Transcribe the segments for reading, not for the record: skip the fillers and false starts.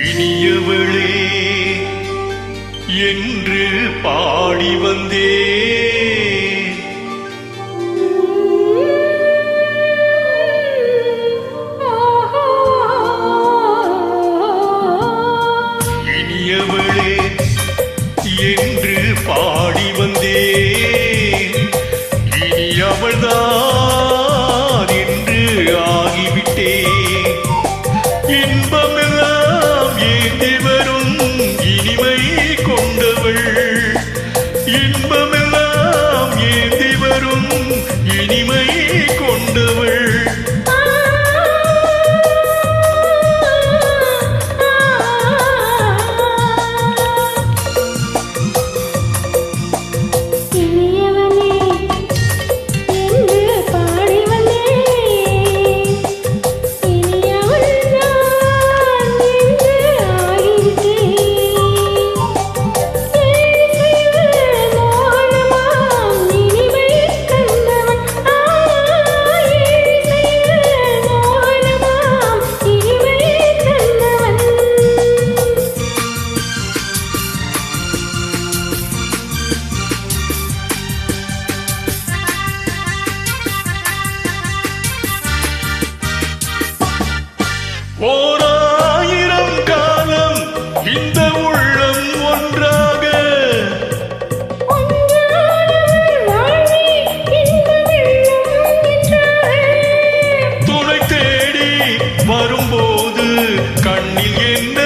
இனியவளே என்று பாடி வந்தேன். இனியவளே என்று பாடி வந்தேன். இனி அவள்தான் என்று ஆகிவிட்டேன். இன்பமெல்லாம் ஏந்தி வரும் இனிமை கொண்டவள். இன்பமெல்லாம் ஏந்தி வரும் இனிமை கொண்டவள். ஓராயிரம் காலம் இந்த உள்ளம் ஒன்றாக துணை தேடி வரும்போது கண்ணில் என்ன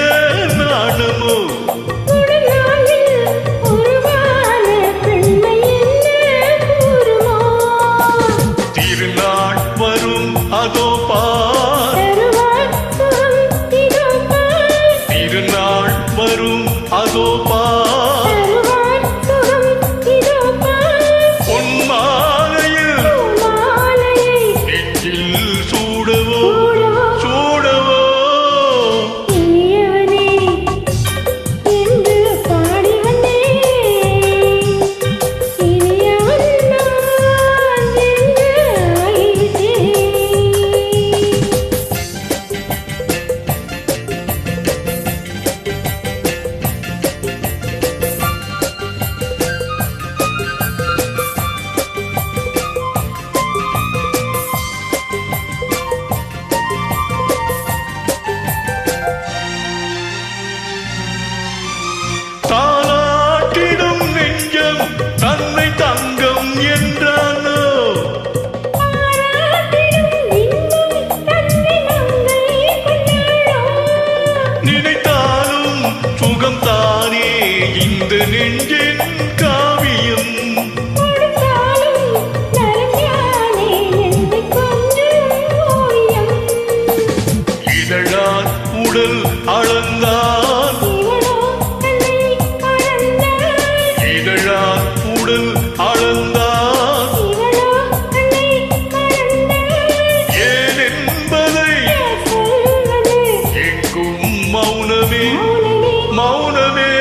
நாணமோ. திருநாள் வரும் அதோ பார். திருநாள் வரும் அதோ பார். பொன்மாலையில் நெஞ்சில் சூடவோ சூடவோ. தாலாட்டிடும் நெஞ்சம் தன்னை தங்கம் என்றானோ. நினைத்தாலும் சுகம் தானே இந்த நெஞ்சின் காவியம். இதழால் உடல் அளந்தான். இதழால் உடல் அளந்தான். ஏன் என்பதை எங்கும் மௌனமே மௌனமே.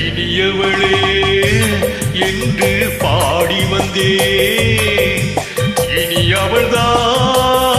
இனியவளே என்று பாடி வந்தேன். இனி அவள்தான்